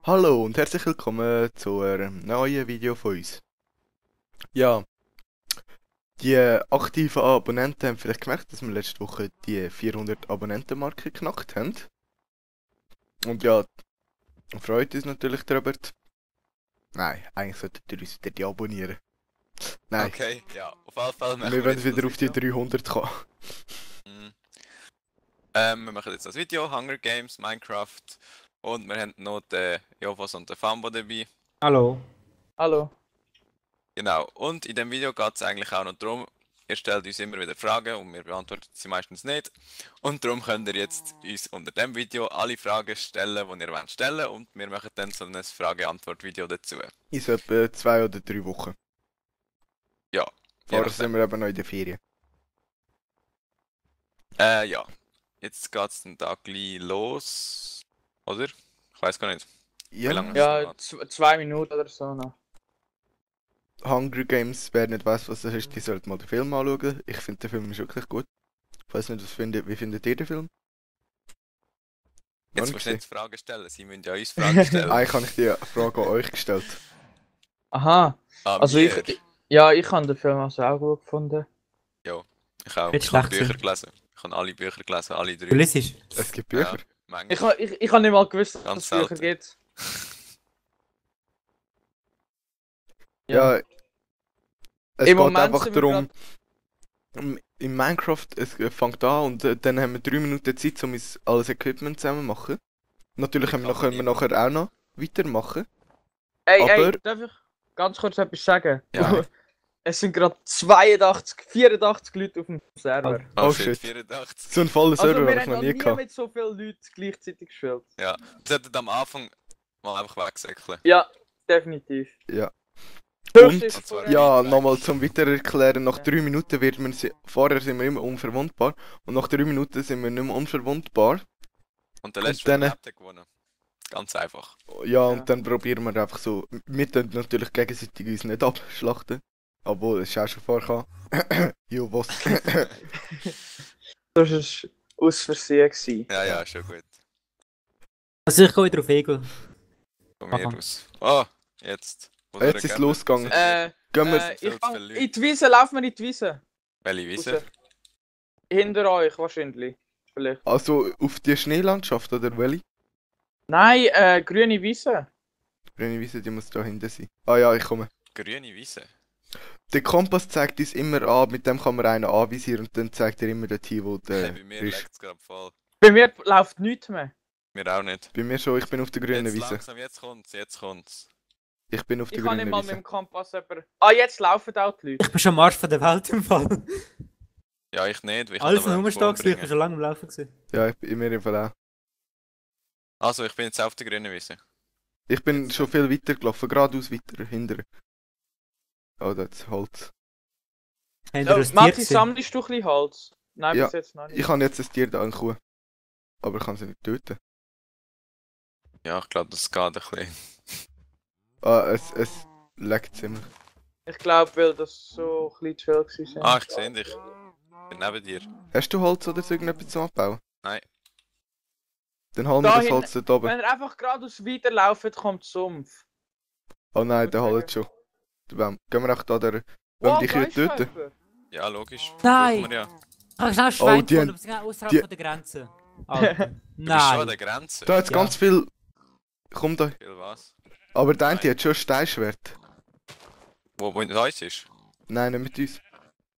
Hallo und herzlich willkommen zu einem neuen Video von uns. Ja, die aktiven Abonnenten haben vielleicht gemerkt, dass wir letzte Woche die 400 Abonnenten-Marke geknackt haben. Und ja, freut uns natürlich darüber. Nein, eigentlich solltet ihr uns wieder deabonnieren. Nein, Okay, ja, auf jeden Fall machen wir wollen jetzt wieder das auf die Video. 300 kommen. Mhm. Wir machen jetzt das Video, Hunger Games, Minecraft und wir haben noch den Jovos und den Fambo dabei. Hallo. Hallo. Genau, und in dem Video geht es eigentlich auch noch darum, ihr stellt uns immer wieder Fragen und wir beantworten sie meistens nicht. Und darum könnt ihr jetzt uns unter dem Video alle Fragen stellen, die ihr wollt stellen, und wir machen dann so ein Frage-Antwort-Video dazu. In so etwa 2 oder 3 Wochen. Ja. Vorher sind wir eben noch in der Ferien. Ja. Jetzt geht's dann da gleich los. Oder? Ich weiß gar nicht. Ja, Wie lange? Ja, 2 Minuten oder so noch. Hunger Games, wer nicht weiß, was das ist, die sollte mal den Film anschauen. Ich finde, der Film ist wirklich gut. Ich weiß nicht, wie findet ihr den Film? Jetzt Noch musst du nicht nicht Fragen stellen, sie müssen ja uns Fragen stellen. Eigentlich habe ich die Frage an euch gestellt. Aha. Ah, Also mir? ich habe den Film also auch gut gefunden. Ich auch. Wird Ich habe schlecht Bücher sein. gelesen. Ich habe alle Bücher gelesen, alle Du 3. liest. Es gibt Bücher. Ja, manchmal. Ich habe nicht mal gewusst, dass Ganz es Bücher selten. gibt. Ja, es Im geht Moment einfach sind wir darum, in Minecraft, es fängt an und dann haben wir 3 Minuten Zeit, um uns alles Equipment zusammen zu machen. Natürlich können wir nachher auch noch weitermachen. Ey, aber- darf ich ganz kurz etwas sagen? Ja. Es sind gerade 84 Leute auf dem Server. Oh shit. 84. So ein voller Also Server wir habe ich haben noch noch nie nie gehabt. mit so vielen Leuten gleichzeitig gespielt. Ja. Wir sollten am Anfang mal einfach wegsäckeln. Ja, definitiv. Ja. Höchst Und- ist vorher- Ja, nochmal zum Weitererklären, nach 3 Minuten wird man vorher sind wir immer unverwundbar und nach 3 Minuten sind wir nicht mehr unverwundbar. Und der Und letzte, der dann- überlebt, hat gewonnen. Ganz einfach. Ja, und dann probieren wir einfach so, wir tun natürlich gegenseitig uns nicht abschlachten. Obwohl, es ist auch schon vorgekommen. Jo, was? Das war aus Versehen gewesen. Ja, ja, schon gut. Also ich gehe wieder auf Egel. Von mir Aha. aus. Oh, jetzt. Wo Jetzt ist es durchgehen losgegangen. Äh, Gehen wir, ich viel zu gang viele Leute. in die Wiese, lauf mal in die Wiese. Welche Wiese? Raus. Hinter euch wahrscheinlich. Vielleicht. also auf die Schneelandschaft oder welche? Nein, grüne Wiese. Grüne Wiese, die muss da hinten sein. Ah ja, ich komme. Grüne Wiese. Der Kompass zeigt uns immer an, mit dem kann man einen anvisieren und dann zeigt er immer dorthin, wo der Bei mir ist. leckt es gerade voll. Bei mir läuft nichts mehr. Mir auch nicht. Bei mir schon, ich bin auf der grünen Jetzt Wiese. langsam, jetzt kommt's, jetzt kommt's. Ich bin auf der Ich kann nicht grünen mal mit Wiese. dem Kompass jemand... Ah, jetzt laufen auch die Leute. Ich bin schon am Arsch von der Welt im Fall. Ja, ich nicht. weil ich Alles kann noch aber rumstehen, ich bin vorbringen. schon lange am Laufen gewesen. Ja, ich bin in mir Fall auch. Also, ich bin jetzt auf der grünen Wiese. Ich bin schon viel weiter gelaufen, geradeaus weiter, hinter. Oh, das ist Holz. Habt ihr Ja, das Tier Matti, gesehen? sammelst du ein bisschen Holz? Nein, Ja, bis jetzt noch nicht. Ich habe jetzt ein Tier da, eine Kuh. Aber ich kann sie nicht töten. Ja, ich glaube, das geht ein bisschen. Ah, es leckt ziemlich. Ich glaube, weil das so ein bisschen zu viel gewesen Ah, ich sehe dich. Ich bin neben dir. Hast du Holz oder so irgendetwas zum Abbauen? Nein. Dann holen wir Da das hinten- Holz dort oben. Wenn ihr einfach geradeaus weiterlauft, kommt Sumpf. Oh nein, der holt schon. Gehen wir auch da der... Wollen wir die Kühe töten? Geistschäfer. Ja, logisch. Nein. Brauchen wir ja. Ich habe schnell Schwein die gefunden, haben- aber sie sind außerhalb die- von der Grenze. Alter. Du bist schon an Nein. der Grenze. Da hat's Ja. ganz viel... Komm da. Viel was? Aber der eine hat schon ein Steinschwert. Wo mit uns ist? Nein, nicht mit uns.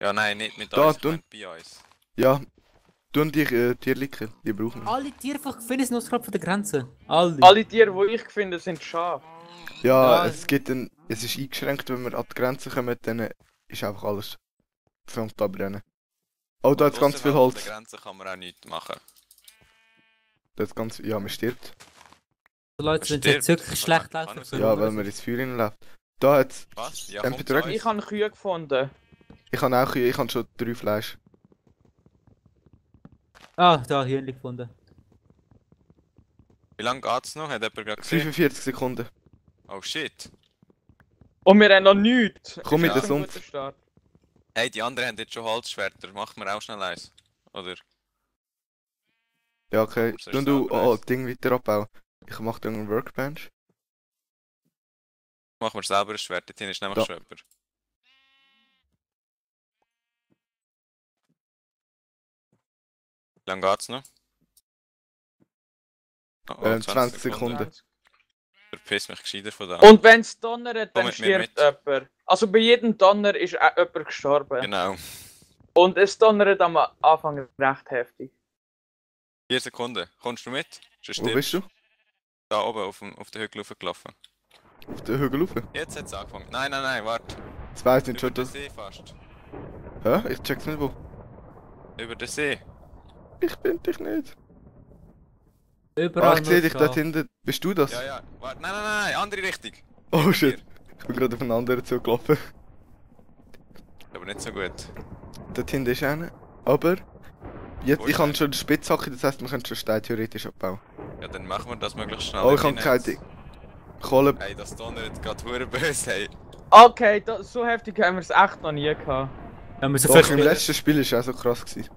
Ja, nein, nicht mit Da, uns. Ich du- meine bei uns. Ja. Tun die Tierliken, die brauchen wir. Alle Tiere finden sind außerhalb von der Grenze. Alle. Alle Tiere, die ich finde, sind Schafe. Ja, Ja. es gibt ein... Es ist eingeschränkt, wenn wir an die Grenze kommen, dann ist einfach alles... Fängt an brennen. Oh, da hat's ganz viel Außerhalb Holz. der Grenze kann man auch nichts machen. Da hat's ganz... Ja, man stirbt. Die Leute sind Stirbt. jetzt wirklich schlecht Kann laufen. auch sein. Ja, weil man ins Feuer hineinläuft. Da hat's... Was? Ja, MP3 komm zu uns. Ich habe Kühe gefunden. Ich habe auch Kühe, ich habe schon 3 Fleisch. Ah, da, Hirnli gefunden. Wie lange geht's noch? Hat jemand gerade gesehen? 45 Sekunden. Oh shit. Und wir haben noch nichts. Komm mit Ja. der Das ist ein Sumpf. guter Start. Hey, die anderen haben jetzt schon Holzschwerter. Machen wir auch schnell eins. Oder? Ja, okay. Soll ich Dann du selber eins? Ding weiter abbauen. Ich mach dann einen Workbench. Machen wir selber ein Schwert, dort hinten ist nämlich Da. schon jemand. Wie lange geht's noch? Oh, 20 Sekunden. Verpiss mich gescheiter von da. Und wenn es donnert, Komm dann mit mir stirbt jemand. Also bei jedem Donner ist auch jemand gestorben. Genau. Und es donnert am Anfang recht heftig. 4 Sekunden. Kommst du mit? Sonst Wo bist du? Da oben auf den Hügel gelaufen. Auf den Hügel rauf? Jetzt hat's angefangen. Nein, warte. Das weiss nicht Über schon den das. See fast. Hä? Ich check's nicht wo. Über den See. Ich bin dich nicht. Überall Ah, ich sehe nur dich dort Schlaf. hinten. Bist du das? Ja. Warte. Nein, andere Richtung. Oh shit. Ich bin gerade auf einen anderen zugelaufen. Aber nicht so gut. Dort hinten ist einer. Aber. Jetzt, Wo ich ist habe der? schon eine Spitzhacke, das heisst, wir können schon Stein theoretisch abbauen. Ja, dann machen wir das möglichst schnell. Oh, ich habe Hinein. keine Kohle. Ey, das donnert gerade hure böse, hey. Okay, so heftig haben wir es echt noch nie gehabt. Ja, wir so Doch, viel im spielen. letzten Spiel war es auch so krass. Gewesen.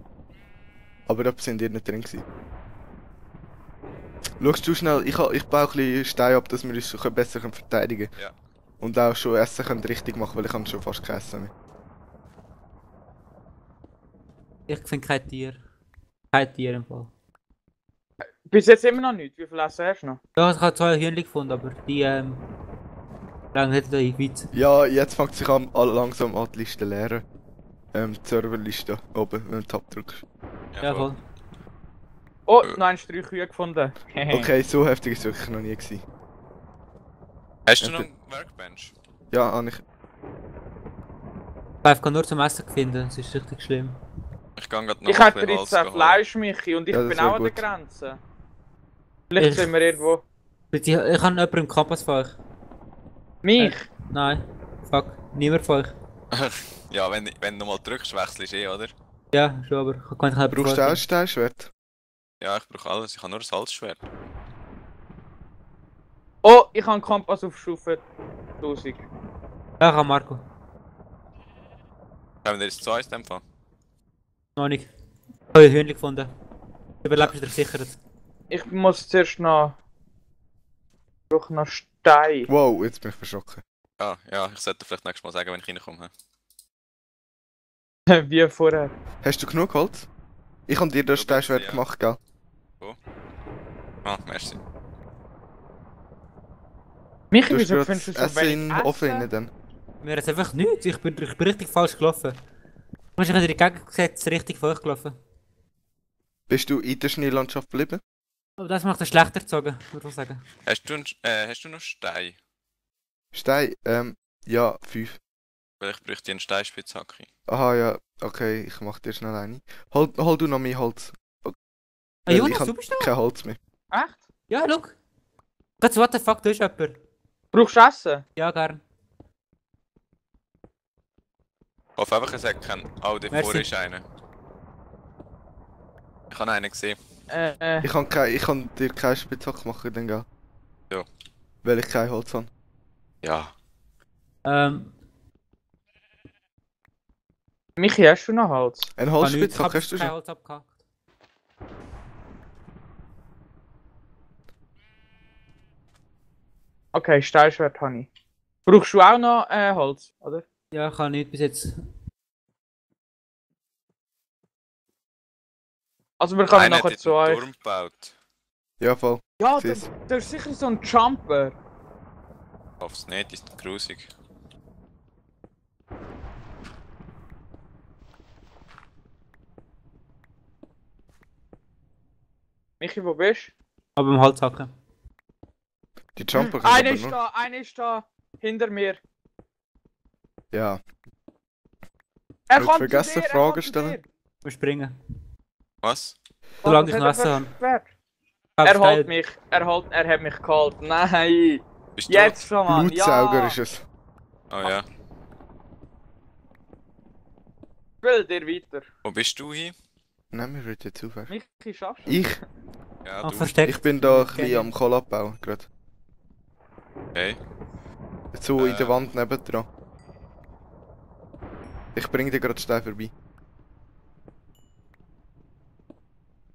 Aber da sind ihr nicht drin gewesen. Schaust du schnell, ich baue ein bisschen Stein ab, dass wir uns schon besser verteidigen können. Ja. Und auch schon Essen können richtig machen, weil ich habe schon fast kein Essen mehr. Ich finde kein Tier. Kein Tier im Fall. Bis jetzt immer noch nicht. Wie viel Essen hast du noch? Ja, ich habe 2 Hühnchen gefunden, aber die lange nicht weit. Ja, jetzt fängt sich an, langsam an die Liste leeren. Die Serverliste oben, wenn du Tab drückst. Ja, voll. Oh, noch ein 3 Kühe gefunden. Okay, so heftig ist es wirklich noch nie gewesen. Hast du noch einen Workbench? Ja, habe ich. Ich habe nur zum Essen gefunden, es ist richtig schlimm. Ich kann gerade noch Ich ein hätte bisschen jetzt Holz ein holen. Fleisch, Michi, und ich Ja, das bin wär auch an der gut. Grenze. Vielleicht Ich- sind wir irgendwo. Ich habe jemanden im Kompass von euch. Mich? Nein, fuck, niemand von euch. Ja, wenn du nochmal drückst, wechselst du eh, oder? Ja, schon, aber ich kann nicht jemanden Brauchst von du auch ein euch. Steinschwert? Ja, ich brauche alles. Ich habe nur ein Salzschwert. Oh, ich habe einen Kompass auf Stufe 1000. Ja, kann Marco. Haben wir jetzt 2 in dem Fall? Noch nicht. Ich habe ein Hühnchen gefunden. Überlebst du dir versichert. Ich muss zuerst noch. Ich brauche noch Stein. Wow, jetzt bin ich verschrocken. Ah, ja, ich sollte vielleicht nächstes Mal sagen, wenn ich reinkomme. Wie vorher. Hast du genug Holz? Ich habe dir das Ja, Steinschwert ja. gemacht, gell? Ah, merci. Michi, Du hast wieso gerade findest du das so Essen wenig in den Essen? Ofen rein dann. Mir hat einfach nichts. Ich bin richtig falsch gelaufen. Du hast in die Gegensätze richtig vor euch gelaufen. Bist du in der Schneelandschaft geblieben? Aber das macht es schlechter gezogen, würde ich sagen. Hast du noch Stein? Stein? Ja, 5. Weil ich bräuchte einen Steinspitzhacke. Aha, ja, okay, ich mach dir schnell eine. Hol du noch mehr Holz. Ah, Weil Jonas, ich du hab bist da? kein Holz mehr. Echt? Ja, schau. Ganz what the fuck, da ist jemand. Brauchst du Essen? Ja, gern. Ich hoffe einfach, es hat keinen. Oh, da Merci. vorne ist einer. Ich habe einen gesehen. Ich kann dir keine Spitzhacke machen, dann gell? Ja. Weil ich kein Holz habe. Ja. Michi, hast du noch Holz? Eine Kann nichts, Holzspitzhacke hast du kein schon? Holz abgehackt. Okay, Steinschwert habe ich. Brauchst du auch noch Holz, oder? Ja, ich habe nichts bis jetzt. Also wir kommen Einer hat nachher jetzt zu einen euch. Turm gebaut. Ja, voll. Ja, Siehst. da ist sicher so ein Jumper. Ich hoffe es nicht, ist grusig. Michi, wo bist du? Aber im Holz hacken. Die Jumper können Einer aber ist nur... da, einer ist da. Hinter mir. Ja. Er Nicht kommt vergessen, zu dir, Fragen er kommt zu stellen. dir. Wir springen. Was? Solange Was ich hat noch er Essen für habe. Schwert? Ich Er habe holt mich. Er hat mich geholt. Nein. Bist du? Jetzt schon mal. Blutsauger Ja. ist es. Oh ja. Will dir weiter. Wo bist du hin? Nein, mir wird jetzt aufhören. Michi, schaffst du? Ich? Ja, Ah, du. versteckt. Ich bin da ein Kenn bisschen ich. am Kohl abbauen, gerade. Okay. So in der Ähm. Wand nebendran. Ich bring dir gerade Stein vorbei.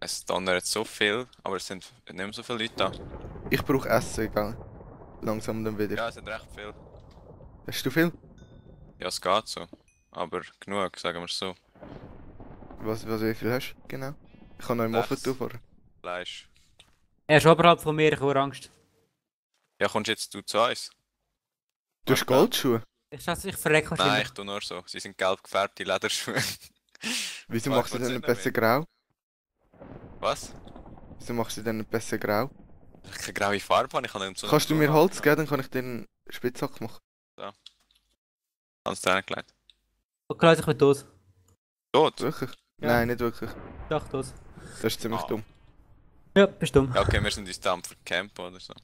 Es donnert so viel, aber es sind nicht mehr so viele Leute da. Ich brauche Essen, gell? Langsam dann wieder. Ja, es sind recht viel. Hast du viel? Ja, es geht so. Aber genug, sagen wir es so. Wie viel hast du? Genau. Ich kann noch im Ofen 6. tun vorher. Fleisch. Er ist oberhalb von mir, ich habe Angst. Ja, kommst jetzt du zu uns? Du hast Goldschuhe? Ich verrecke Nein, wahrscheinlich. ich tu nur so. Sie sind gelb gefärbte Lederschuhe. Wieso Zwei machst du von denn nicht 10 besser grau? Was? Wieso machst du denn nicht besser grau? Weil ich keine graue Farbe habe, ich habe nicht so Kannst du mir Holz geben, dann kann ich dir einen Spitzhack machen. Alles reingelegt. Okay, Leute, ich bin tot. Tot? Wirklich? Ja. Nein, nicht wirklich. Doch, tot. Das ist ziemlich Ah. dumm. Ja, bist dumm. Ja, okay, wir sind uns da für Camp oder so.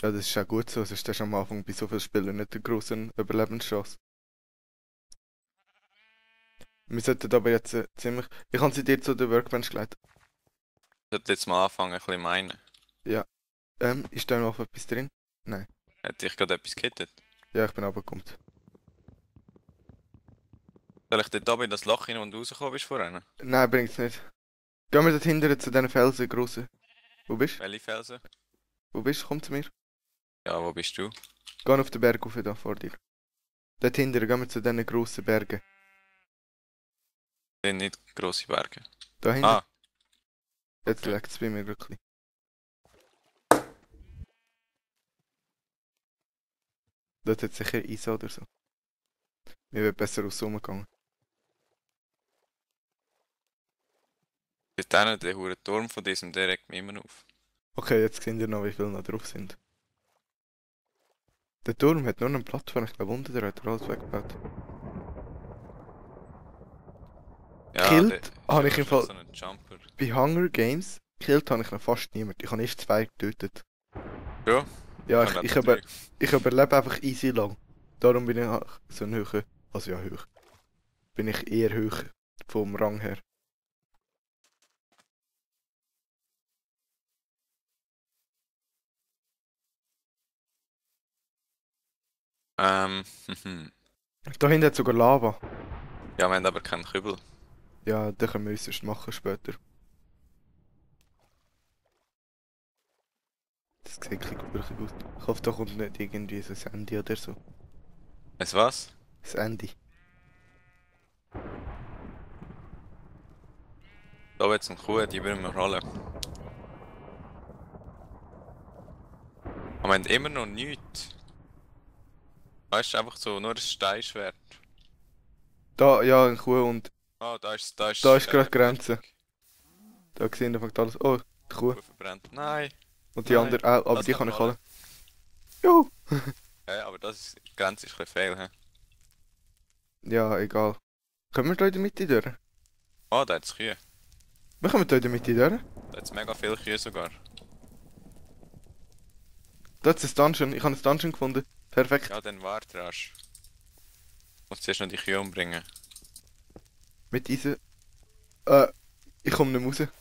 Ja, das ist auch gut so, sonst hast du am Anfang bei so vielen Spielern nicht eine grosse Überlebenschance. Wir sollten aber jetzt ziemlich... Ich habe sie dir zu der Workbench gelegt. Ich sollte jetzt mal anfangen, ein bisschen meinen. Ist da noch etwas drin? Hätte ich gerade etwas gehittet? Ja, ich bin runtergekommen. Soll ich dort oben in das Loch rein und rausgekommen bist vorhin? Nein, bringt's nicht. Gehen wir dort hinten zu diesen Felsen, grossen. Wo bist du? Welche Felsen? Wo bist du? Komm zu mir. Ja, wo bist du? Geh auf den Berg rauf, da vor dir. Dort hinten gehen wir zu diesen grossen Bergen. Sind nicht grosse Berge. Da hinten. Ah, Jetzt okay. liegt es bei mir wirklich. Dort hat sicher Eis oder so. Mir wird besser aus rumgegangen. Dort hinten, der hure Turm von diesem, der regt mich immer auf. Okay, jetzt sehen wir noch, wie viele noch drauf sind. Der Turm hat nur eine Plattform, ich glaube unter der hat er alles weggebaut. Ja, Killed der ist habe ich ja im Fall- so ein Jumper. Bei Hunger Games killt habe ich noch fast niemand. Ich habe erst 2 getötet. Ja? Ja, Dann ich werden ich überlebe einfach easy lang. Darum bin ich auch so ein hoher. Also ja, hoch. Bin ich eher hoch vom Rang her. Da hinten hat sogar Lava. Ja, wir haben aber keinen Kübel. Ja, den können wir uns erst machen später. Das sieht wirklich aus. Ich hoffe, da kommt nicht irgendwie so ein Handy oder so. Weißt du was? Das Handy. Da wird es eine Kuh, die würden wir holen. Aber wir haben immer noch nichts. Weißt du, einfach so nur ein Steinschwert. Da, ja, ein Kuh und Oh, da ist Da ist gerade die Grenze. da gesehen, da fängt alles. Oh, die Kuh. Kuh verbrennt. Nein. Und die Nein, andere auch, aber das die kann kann ich man alle. Juhu! Ja, aber das ist, die Grenze ist ein bisschen fehl, hä? Ja, egal. Können wir da in der Mitte durch? Oh, da hat es Kühe. Wir kommen da in der Mitte durch. Da hat es mega viele Kühe sogar. Da ist ein Dungeon. Ich habe ein Dungeon gefunden. Perfekt. Ja, dann warte rasch. Muss zuerst noch die Kühe umbringen. Mit Eisen. Ich komme nicht mehr raus.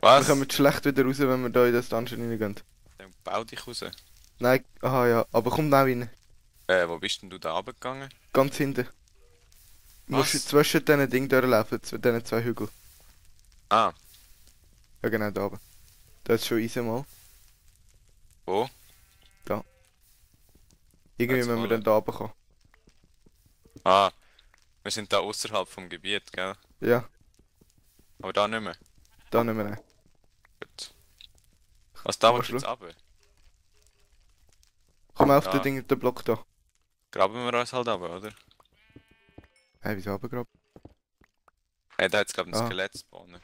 Was? Wir kommen schlecht wieder raus, wenn wir da in das Dungeon reingehen. Dann bau dich raus. Nein, aha ja, aber komm da rein. Wo bist denn du da runtergegangen? Ganz hinten. Du musst Was? zwischen diesen Dingen durchlaufen, zu diesen 2 Hügeln. Ah, Ja genau, da oben. Da ist schon Eisen mal. wo? Irgendwie Jetzt wenn wir mal. dann da runterkommen. Ah, wir sind da außerhalb vom Gebiet, gell? Ja, Aber da nicht mehr. da nicht mehr rein. Gut. Was da willst Machst du jetzt runter? Komm auf Ja. den Ding, den Block da. Graben wir uns halt runter, oder? Hey, wieso runtergraben? Hey, da hat es glaube ich ein Ah. Skelett spawnen.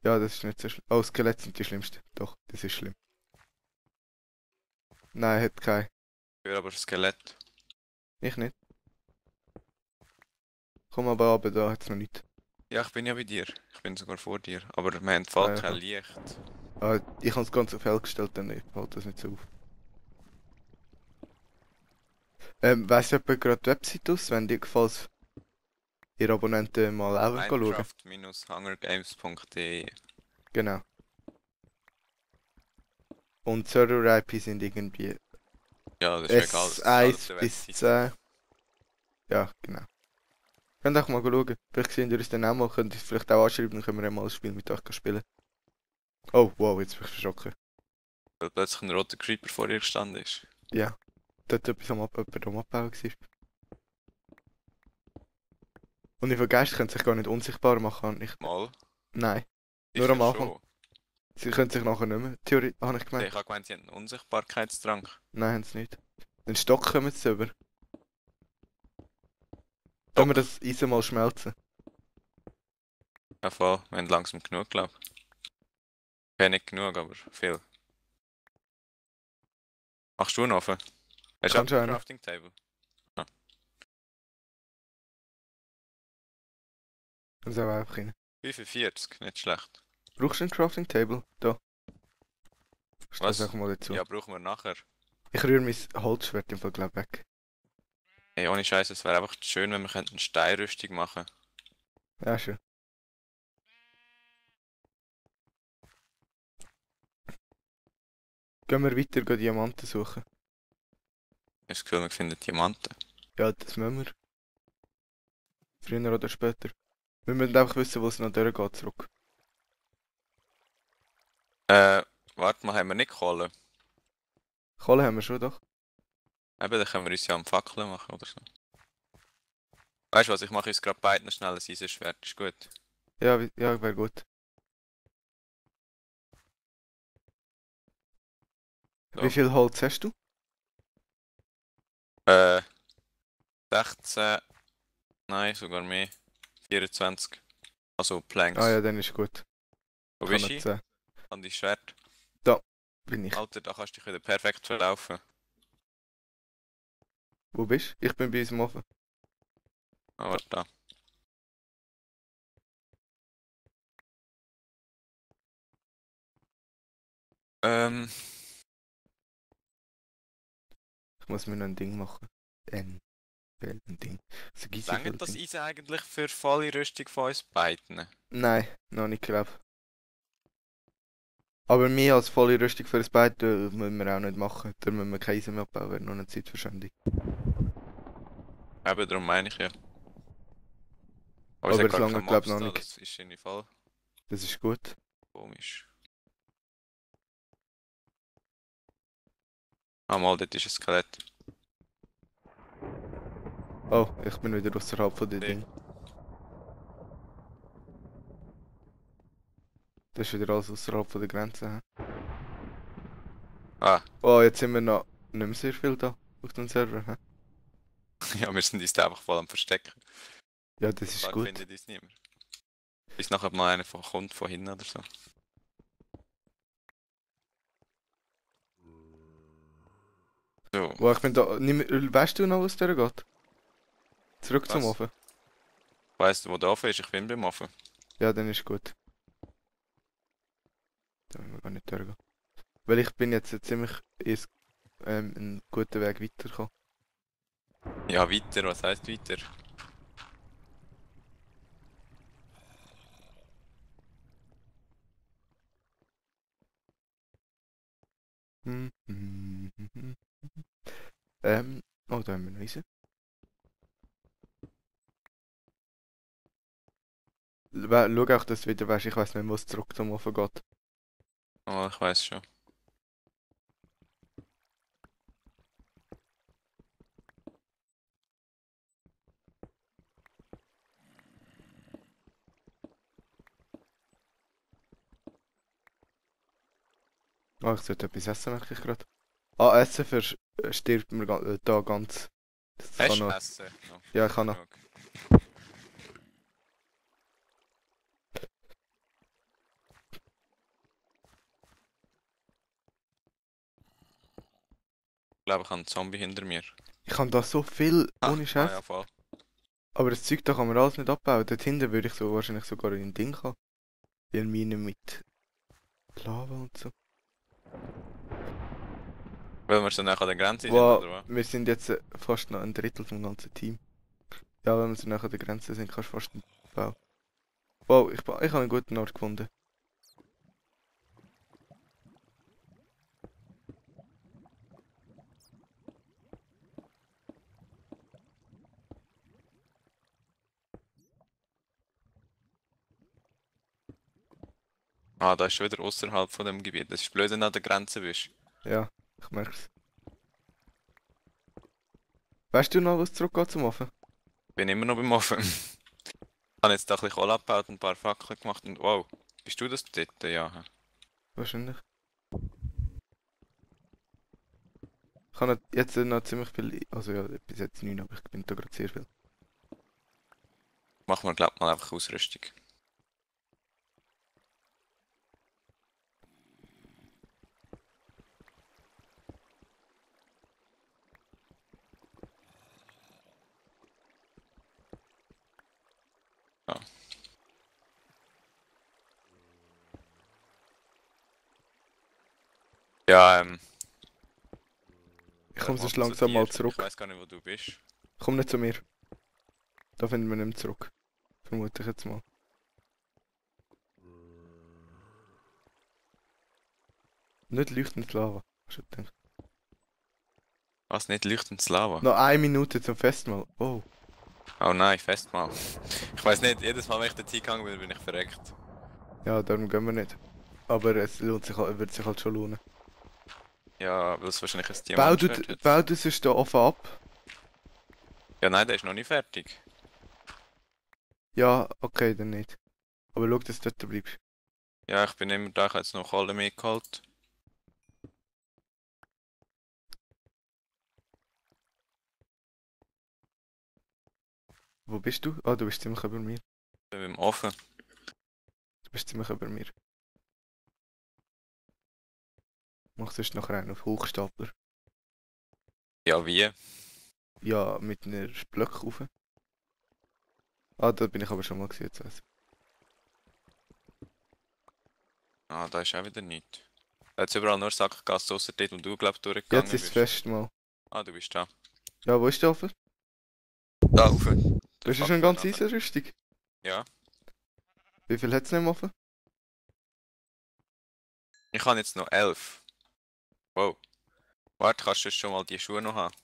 Ja, das ist nicht so schlimm. Oh, Skelette sind die schlimmsten. Doch, das ist schlimm. Nein, hat kein. Ich höre aber Skelett. Ich nicht. Komm aber runter, da hat's noch nicht. Ja, ich bin ja bei dir. Ich bin sogar vor dir. Aber wir haben voll Ah, ja. kein Licht. Ich habe es ganz auf hell gestellt, dann fällt das nicht so auf. Weiss jemand gerade die Website auswendig, falls ihr Abonnenten mal auch schauen? Minecraft-hungergames.de. Genau. Und Server-IP sind irgendwie Ja, das ist egal. das ist alles auf S1 der bis Webseite. 10. Ja, genau. Könnt auch mal schauen. Vielleicht sehen ihr uns dann auch mal, könnt ihr es vielleicht auch anschreiben, dann können wir ja mal ein Spiel mit euch spielen. Oh, wow, jetzt bin ich verschrocken. Weil plötzlich ein roter Creeper vor dir gestanden ist. Ja. dort etwas jemand am Abbauen war. Und ich vergesse, können sich gar nicht unsichtbar machen. Mal. Nein, Ist nur ja am Anfang. schon. Sie können sich nachher nicht mehr. Theorie, habe ich Ich gemeint. habe gemeint, sie haben einen Unsichtbarkeitstrank. Nein, haben sie nicht. Den Stock kommen sie über. Sollen wir das Eisen mal schmelzen? Ja voll, wir haben langsam genug, glaube ich. Okay, nicht genug, aber viel. Machst du einen Ofen? Hast du Kannst auch du ein einen? Crafting Table? Dann soll auch einfach rein. 45, nicht schlecht. Brauchst du ein Crafting Table? Da. Stell Was? das auch mal dazu. Ja, brauchen wir nachher. Ich rühre mein Holzschwert im Fall glaub weg. Ey, ohne Scheiß, es wäre einfach schön, wenn wir eine Steinrüstung machen. Ja, schon. Gehen wir weiter, gehen Diamanten suchen. Ich habe das Gefühl, wir finden Diamanten. Ja, das müssen wir. Früher oder später. Wir müssen einfach wissen, wo es noch durchgeht zurück. Warte mal, haben wir nicht Kohle? Kohle haben wir schon, doch. Eben, dann können wir uns ja am Fackeln machen oder so. Weißt du was, ich mache uns gerade beiden schnell ein Eisenschwert, ist gut. Ja, ja, wäre gut. So. Wie viel Holz hast du? 16, nein, sogar mehr. 24. Also Planks. Ah ja, dann ist gut. Wo Kann bist nicht du? sein. An die Schwert. Bin ich. Alter, da kannst du dich wieder perfekt verlaufen. Wo bist du? Ich bin bei uns im Ofen. Ah, warte da. Ich muss mir noch ein Ding machen. Ein Ding. So Langt das Ding. Eisen eigentlich für volle Rüstung von uns beiden? Nein, noch nicht, glaub. Aber mehr als volle Rüstung für das Bein müssen wir auch nicht machen. Da müssen wir keine Eisen mehr abbauen, wäre noch eine Zeitverschwendung. Eben, darum meine ich ja. Aber es hat es gar lange, keine glaub, Mobs noch da, nicht. das ist irgendwie voll Das ist gut. komisch. Ah mal, dort ist ein Skelett. Oh, ich bin wieder außerhalb von dem Ja. Ding. Das ist wieder alles außerhalb von der Grenze. He? Ah, Oh, jetzt sind wir noch nicht mehr sehr viel da auf dem Server. He? ja, wir sind uns da einfach voll am Verstecken. Ja, das ist Da gut. findet uns niemand. Bis nachher mal einer kommt von hinten oder so. So, Wo ich bin da. Weißt du noch, was der geht? Zurück zum Was? Ofen. weißt du, wo der Ofen ist? Ich bin beim Ofen. Ja, dann ist gut. Da müssen wir gar nicht durchgehen. Weil ich bin jetzt ziemlich einen guten Weg weitergekommen. Ja, weiter, was heisst weiter? Oh, da haben wir noch Eisen. Schau auch, dass du wieder weißt, ich weiß nicht, wo es zurück zum Ofen geht. Oh, ich weiß schon. Oh, ich sollte etwas essen, merke ich gerade. Ah, Essen stirbt mir da ganz. Das kann Hast du noch. Essen? No. Ja, ich kann noch. Okay. Ich glaube, ich habe einen Zombie hinter mir. Ich habe da so viel ohne Ah, Scheiß. ja, voll. Aber das Zeug da kann man alles nicht abbauen. Dort hinten würde ich so wahrscheinlich sogar in ein Ding haben. In eine Mine mit Lava und so. Weil wir so nah an der Grenze sind, Wow, oder was? wir sind jetzt fast noch ein Drittel vom ganzen Team. Ja, wenn wir so nah an der Grenze sind, kannst du fast nicht bauen. Wow, ich habe einen guten Ort gefunden. Ah, da ist schon wieder außerhalb von dem Gebiet. Das ist blöd, wenn du an der Grenze bist. Ja, ich merke es. Weißt du noch, was zurückgeht zum Ofen? Bin immer noch beim Ofen. Ich habe jetzt da ein bisschen Kohle abgebaut und ein paar Fackeln gemacht und wow. Bist du das dort? Ja. Wahrscheinlich. Ich habe jetzt noch ziemlich viel. Also ja, bis jetzt 9, aber ich bin da gerade sehr viel. Machen wir, glaub mal einfach Ausrüstung. Ja. Ja, Ich komme mal sonst zu langsam dir. mal Ich zurück. weiß gar nicht, wo du bist. Komm nicht zu mir. Da finden wir nicht mehr zurück. Vermute ich jetzt mal. Nicht leuchtendes Lava. Hast du gedacht? Was, nicht leuchtendes Lava? Noch 1 Minute zum Festmahl. Oh. Oh nein, Festmahl. Ich weiß nicht, jedes Mal, wenn ich dort hingegangen bin, bin ich verreckt. Ja, darum gehen wir nicht. Aber es lohnt sich, wird sich halt schon lohnen. Ja, weil es wahrscheinlich ein Bau Diamantschwert du, hat. bau du sonst da offen ab? Ja, nein, der ist noch nicht fertig. Ja, okay, dann nicht. Aber schau, dass du dort bleibst. Ja, ich bin immer da, ich habe jetzt noch Kohle mitgeholt. Wo bist du? Ah, du bist ziemlich über mir. Bin beim Ofen. Du bist ziemlich über mir. Mach sonst nachher einen auf Hochstapler. Ja, wie? Ja, mit einer Blöcke rauf. Ah, da bin ich aber schon mal gesehen, jetzt weiss ich. Ah, da ist auch wieder nichts. Da hat überall nur Sackgasse, außer dort, wo du, glaubst durchgegangen Jetzt ist bist. Festmahl. Ah, du bist da. Ja, wo ist der offen? Da, rauf. Du hast ja schon ganz Eisenrüstung. Ja. Wie viel hat's nicht mehr offen? Ich habe jetzt noch 11. Wow. Warte, kannst du schon mal die Schuhe noch haben?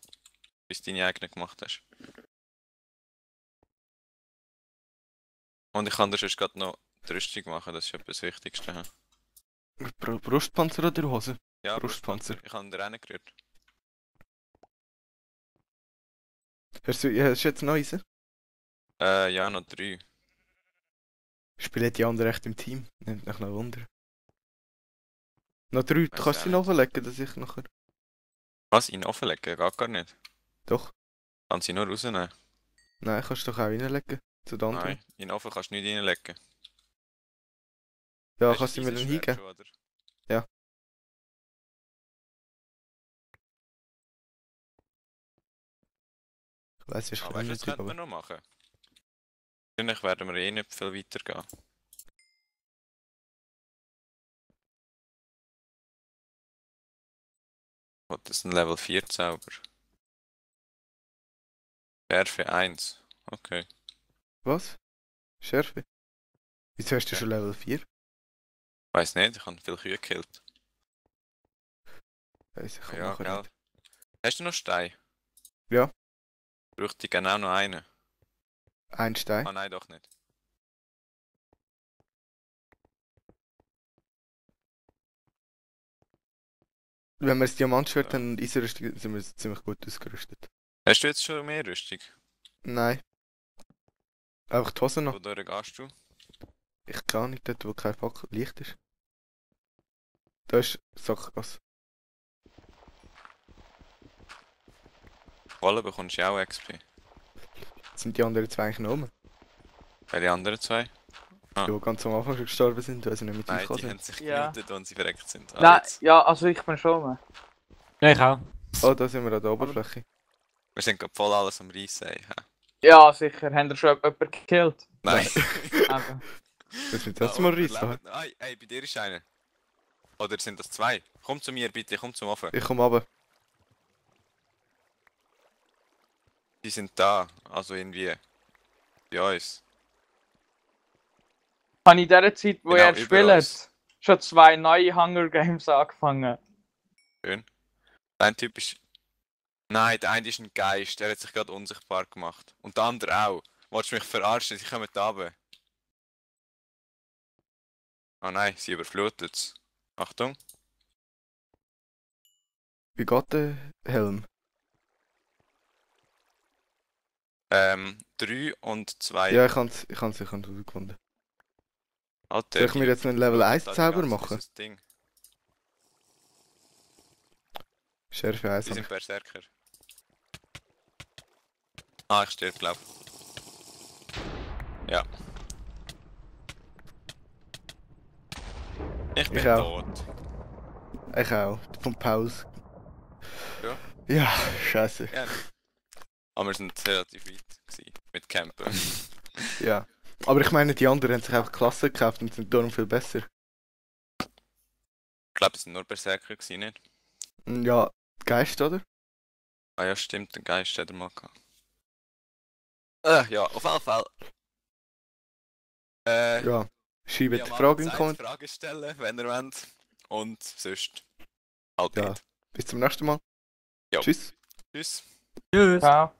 Bis du deine eigenen gemacht hast. Und ich kann dir sonst gerade noch die Rüstung machen, das ist etwas das Wichtigste. He? Brustpanzer oder Hose? Ja, Brustpanzer. Brustpanzer. Ich habe dir reingerührt. Hast du jetzt noch Eisen? Ja, noch 3. Spielen die anderen echt im Team? Nimmt mich noch Wunder. Noch 3, du Weiss kannst auch sie nicht. nachlegen, dass ich nachher... Was? Ihn offenlegen? Geht gar nicht. Doch. Kannst du ihn nur rausnehmen? Nein, kannst du doch auch reinlegen. Zu den anderen. Nein, ihn offen kannst du nicht reinlegen. Ja, Hast kannst du mir dann Eisenschwert hingeben? schon, oder? Ich weiss, ist Ah, ein weißt du, bisschen das könnten wir aber... noch machen. Wahrscheinlich werden wir eh nicht viel weiter gehen. Oh, das ist ein Level 4 Zauber. Schärfe 1. Okay. Was? Schärfe? Wieso hast du Ja. schon Level 4? Weiß nicht, ich habe viele Kühe gekillt. Weiss ich Ja, nachher gell. nicht. Hast du noch Stein? Ja. Bräuchte ich genau noch einen. Ein Stein. Ah nein, doch nicht. Wenn wir das Diamantschwert Ja. und Eisenrüstung sind wir ziemlich gut ausgerüstet. Hast du jetzt schon mehr Rüstung? Nein. Einfach die Hose noch. Wodurch gehst du? Ich kann nicht dort, wo kein Fackel Licht ist. Da ist Sackgasse. Wolle bekommst du auch XP. Sind die anderen zwei eigentlich noch rum? Bei den anderen zwei? Ah. Die ganz am Anfang schon gestorben sind, weil sie nicht mit uns Nein, gekommen die haben sind. sich Ja. gemutet, und sie verreckt sind. Ah, Nein, jetzt. ja, also ich bin schon mal. Ja, ich auch. Oh, da sind wir an der Oberfläche. Wir sind gerade voll alles am Reissen. Ey. hä? Ja, sicher. Habt ihr schon jemanden gekillt? Nein. Eben. Jetzt mit das mal wir reissen. leben- Ey, bei dir ist einer. Oder sind das zwei? Komm zu mir bitte, komm zum Ofen. Ich komme runter. Die sind da, also irgendwie. Bei uns. Habe ich in der Zeit, wo Genau, ihr über uns. spielt, schon 2 neue Hunger Games angefangen. Ein Typ ist. Nein, der eine ist ein Geist, der hat sich gerade unsichtbar gemacht. Und der andere auch. Wolltest du mich verarschen? Sie kommen da runter. Oh nein, sie überflutet es. Achtung. Wie geht der Helm? 3 und 2. Ja, ich kann's herausgefunden. Alter, Soll ich mir jetzt einen Level 1 da die Zauber ganze machen? dieses Ding. Schärfe 1 Die habe sind ich. Berserker. Ah, ich sterbe, glaub. Ja. Ich bin Ich auch. tot. Ich auch. Vom Pause. Ja. Ja, scheiße. Ja. Aber wir sind relativ weit gewesen mit Campen. Ja. Aber ich meine, die anderen haben sich einfach Klassen gekauft und sind darum viel besser. Ich glaube, es sind nur Berserker gewesen, nicht? Ja, Geist, oder? Ah ja, stimmt, den Geist hat er mal gehabt. Ja, auf jeden Fall. Ja. Schreibt ja, die mal Frage in die Zeit Kommentare. Fragen stellen, wenn ihr wollt. Und sonst halt Ja. nicht. Bis zum nächsten Mal. Ja. Tschüss. Tschüss. Tschüss. Ciao.